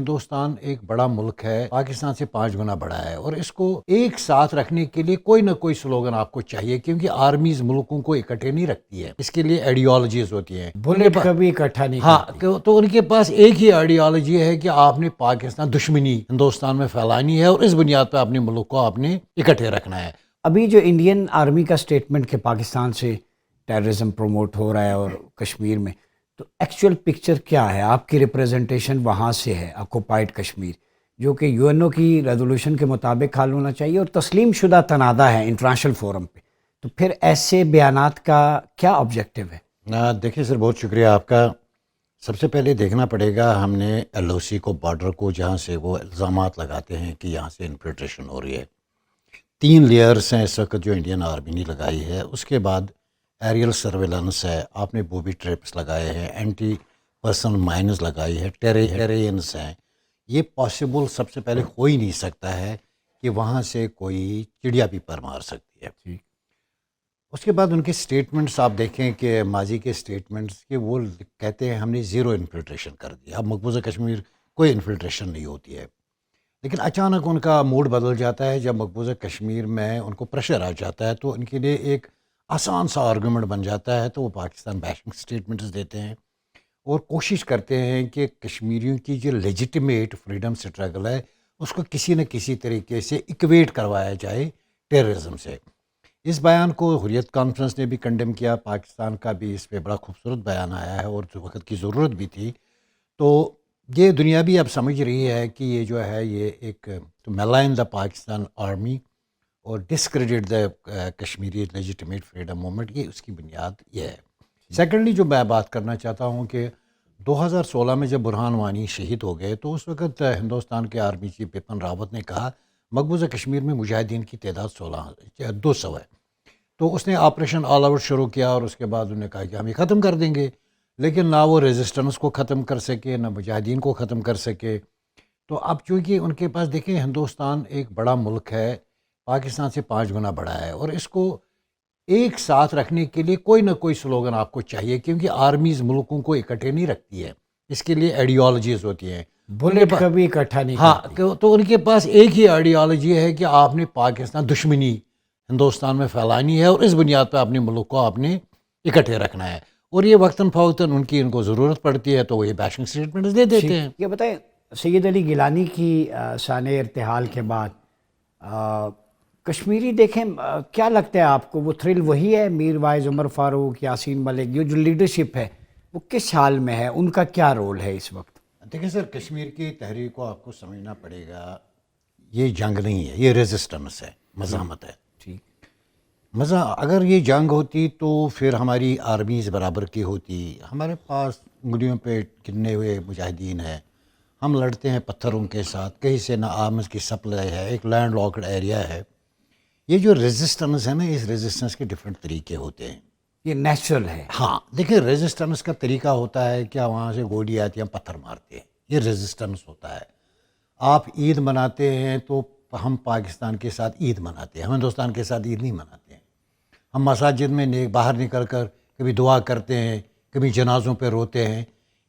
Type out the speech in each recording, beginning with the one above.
ہندوستان ایک بڑا ملک ہے، پاکستان سے 5 گنا بڑا ہے، اور اس کو ایک ساتھ رکھنے کے لیے کوئی نہ کوئی سلوگن آپ کو چاہیے، کیونکہ آرمیز ملکوں کو اکٹھے نہیں رکھتی ہے، اس کے لیے آئیڈیالوجیز ہوتی ہیں۔ بلٹ کبھی اکٹھا نہیں کرتی۔ تو ان کے پاس ایک ہی آئیڈیالوجی ہے کہ آپ نے پاکستان دشمنی ہندوستان میں پھیلانی ہے، اور اس بنیاد پہ اپنے ملک کو آپ نے اکٹھے رکھنا ہے۔ ابھی جو انڈین آرمی کا سٹیٹمنٹ کہ پاکستان سے ٹیررزم پروموٹ ہو رہا ہے اور کشمیر میں، تو ایکچوئل پکچر کیا ہے؟ آپ کی ریپریزنٹیشن وہاں سے ہے، آکوپائڈ کشمیر، جو کہ یو این او کی ریزولوشن کے مطابق حل ہونا چاہیے اور تسلیم شدہ تنازع ہے انٹرنیشنل فورم پہ، تو پھر ایسے بیانات کا کیا آبجیکٹیو ہے؟ دیکھیے سر، بہت شکریہ آپ کا۔ سب سے پہلے دیکھنا پڑے گا، ہم نے ایل او سی کو، بارڈر کو، جہاں سے وہ الزامات لگاتے ہیں کہ یہاں سے انفلٹریشن ہو رہی ہے، 3 لیئرس ہیں اس وقت جو انڈین آرمی نے لگائی ہے۔ اس کے بعد ایریل سرویلنس ہے، آپ نے بوبی ٹریپس لگائے ہیں، اینٹی پرسنل مائنز لگائی ہے، ٹیرینس ہیں۔ یہ پاسبل سب سے پہلے ہو ہی نہیں سکتا ہے کہ وہاں سے کوئی چڑیا بھی پر مار سکتی ہے۔ اس کے بعد ان کے سٹیٹمنٹس آپ دیکھیں کہ ماضی کے سٹیٹمنٹس کہ وہ کہتے ہیں ہم نے 0 انفلٹریشن کر دیا، اب مقبوضہ کشمیر کوئی انفلٹریشن نہیں ہوتی ہے۔ لیکن اچانک ان کا موڈ بدل جاتا ہے جب مقبوضہ کشمیر میں ان کو پریشر آ جاتا ہے، تو ان کے لیے ایک آسان سا آرگومنٹ بن جاتا ہے، تو وہ پاکستان بیشنگ سٹیٹمنٹس دیتے ہیں اور کوشش کرتے ہیں کہ کشمیریوں کی جو لیجیٹیمیٹ فریڈم سٹرگل ہے اس کو کسی نہ کسی طریقے سے ایکویٹ کروایا جائے ٹیررزم سے۔ اس بیان کو حریت کانفرنس نے بھی کنڈیم کیا، پاکستان کا بھی اس پہ بڑا خوبصورت بیان آیا ہے، اور جو وقت کی ضرورت بھی تھی۔ تو یہ دنیا بھی اب سمجھ رہی ہے کہ یہ جو ہے یہ ایک ٹو میلائن دا پاکستان آرمی اور ڈسکریڈٹ دا کشمیری لیجیٹیمیٹ فریڈم موومنٹ، یہ اس کی بنیاد یہ ہے۔ سیکنڈلی جو میں بات کرنا چاہتا ہوں کہ 2016 میں جب برہان وانی شہید ہو گئے، تو اس وقت ہندوستان کے آرمی چیف بپن راوت نے کہا مقبوضہ کشمیر میں مجاہدین کی تعداد 200 ہے۔ تو اس نے آپریشن آل آؤٹ شروع کیا، اور اس کے بعد انہوں نے کہا کہ ہم یہ ختم کر دیں گے، لیکن نہ وہ ریزسٹنس کو ختم کر سکے، نہ مجاہدین کو ختم کر سکے۔ تو اب چونکہ ان کے پاس دیکھیں ہندوستان ایک بڑا ملک ہے، پاکستان سے 5 گنا بڑا ہے، اور اس کو ایک ساتھ رکھنے کے لیے کوئی نہ کوئی سلوگن آپ کو چاہیے، کیونکہ آرمیز ملکوں کو اکٹھے نہیں رکھتی ہے، اس کے لیے آئیڈیالوجیز ہوتی ہیں۔ بلٹ کبھی اکٹھا نہیں کرتی۔ تو ان کے پاس ایک ہی آئیڈیالوجی ہے کہ آپ نے پاکستان دشمنی ہندوستان میں پھیلانی ہے، اور اس بنیاد پہ اپنے ملک کو آپ نے اکٹھے رکھنا ہے، اور یہ وقتاً فوقتاً ان کو ضرورت پڑتی ہے تو وہ یہ بیشنگ سٹیٹمنٹس دے دیتے ہیں۔ یہ بتائیں، سید علی گیلانی کی شان ارتحال کے بعد کشمیری دیکھیں، کیا لگتا ہے آپ کو وہ تھرل وہی ہے؟ میر وائز، عمر فاروق، یاسین ملک، یہ جو لیڈرشپ ہے وہ کس حال میں ہے؟ ان کا کیا رول ہے اس وقت؟ دیکھیں سر، کشمیر کی تحریک کو آپ کو سمجھنا پڑے گا، یہ جنگ نہیں ہے، یہ ریزسٹنس ہے، مزاحمت ہے۔ اگر یہ جنگ ہوتی تو پھر ہماری آرمیز برابر کی ہوتی، ہمارے پاس انگلیوں پہ گنے ہوئے مجاہدین ہیں، ہم لڑتے ہیں پتھروں کے ساتھ، کہیں سے نہ آرمز کی سپلائی ہے، ایک لینڈ لاکڈ ایریا ہے۔ یہ جو ریزسٹنس ہے نا، اس ریزسٹنس کے ڈفرینٹ طریقے ہوتے ہیں۔ یہ نیچرل ہے۔ ہاں دیکھیں، ریزسٹنس کا طریقہ ہوتا ہے کہ وہاں سے گولی آتی ہے، ہم پتھر مارتے ہیں، یہ ریزسٹنس ہوتا ہے۔ آپ عید مناتے ہیں تو ہم پاکستان کے ساتھ عید مناتے ہیں، ہم ہندوستان کے ساتھ عید نہیں مناتے ہیں۔ ہم مساجد میں باہر نکل کر کبھی دعا کرتے ہیں، کبھی جنازوں پہ روتے ہیں،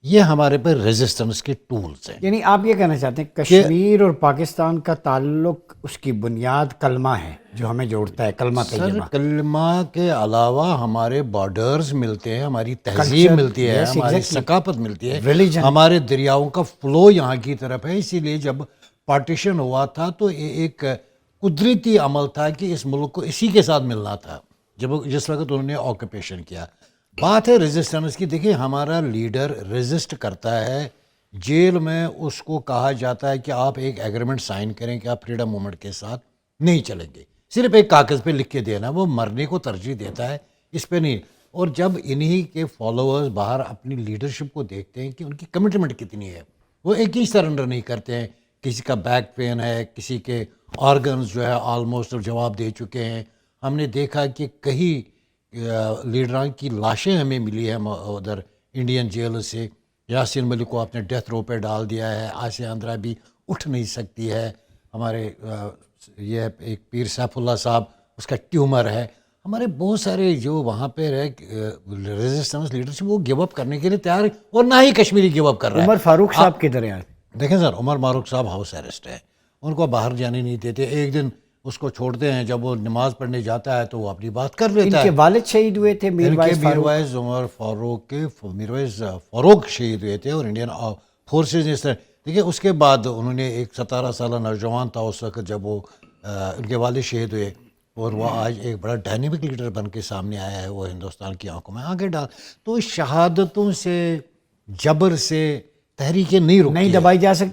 یہ ہمارے پہ ریزسٹنس کے ٹولز ہیں۔ یعنی آپ یہ کہنا چاہتے ہیں کشمیر اور پاکستان کا تعلق، اس کی بنیاد کلمہ ہے جو ہمیں جوڑتا ہے، کلمہ سر طیبہ۔ کلمہ کے علاوہ ہمارے بارڈرز ملتے ہیں، ہماری تہذیب ملتی ہے، ہماری ثقافت ملتی ہے، ہمارے دریاؤں کا فلو یہاں کی طرف ہے۔ اسی لیے جب پارٹیشن ہوا تھا تو یہ ایک قدرتی عمل تھا کہ اس ملک کو اسی کے ساتھ ملنا تھا جس وقت انہوں نے آکوپیشن کیا۔ بات ہے ریزسٹنس کی، دیکھیں ہمارا لیڈر ریزسٹ کرتا ہے، جیل میں اس کو کہا جاتا ہے کہ آپ ایک ایگریمنٹ سائن کریں کہ آپ فریڈم موومنٹ کے ساتھ نہیں چلیں گے، صرف ایک کاغذ پہ لکھ کے دینا، وہ مرنے کو ترجیح دیتا ہے، اس پہ نہیں۔ اور جب انہی کے فالوورز باہر اپنی لیڈرشپ کو دیکھتے ہیں کہ ان کی کمٹمنٹ کتنی ہے، وہ ایک ہی سرنڈر نہیں کرتے ہیں۔ کسی کا بیک پین ہے، کسی کے آرگنز جو ہے آلموسٹ جواب دے چکے ہیں۔ ہم نے دیکھا کہ کئی لیڈران کی لاشیں ہمیں ملی ہیں ادھر انڈین جیل سے۔ یاسین ملک کو آپ نے ڈیتھ رو پہ ڈال دیا ہے، آسیہ اندرا بھی اٹھ نہیں سکتی ہے، ہمارے یہ ایک پیر سیف اللہ صاحب، اس کا ٹیومر ہے۔ ہمارے بہت سارے جو وہاں پہ ریزسٹنس لیڈرشپ وہ گیو اپ کرنے کے لیے تیار ہے، اور نہ ہی کشمیری گیو اپ کر رہا ہے۔ عمر فاروق صاحب کدھر ہیں؟ دیکھیں سر، عمر ماروق صاحب ہاؤس اریسٹ ہے، ان کو باہر جانے نہیں دیتے. ایک دن اس کو چھوڑتے ہیں، جب وہ نماز پڑھنے جاتا ہے تو وہ اپنی بات کر ان لیتا کے ہے. والد شہید ہوئے تھے، میر ان کے وائس فاروق. میروائز عمر فاروق کے میروائز فاروق شہید ہوئے تھے، اور انڈین فورسز نے اس طرح. دیکھیے اس کے بعد انہوں نے ایک 17 سالہ نوجوان تھا اس وقت جب وہ ان کے والد شہید ہوئے، اور وہ آج ایک بڑا ڈائنامک لیڈر بن کے سامنے آیا ہے، وہ ہندوستان کی آنکھوں میں آگے ڈال. تو شہادتوں سے، جبر سے تحریکیں نہیں رکتی نہیں ہیں. دبائی جا سکتی.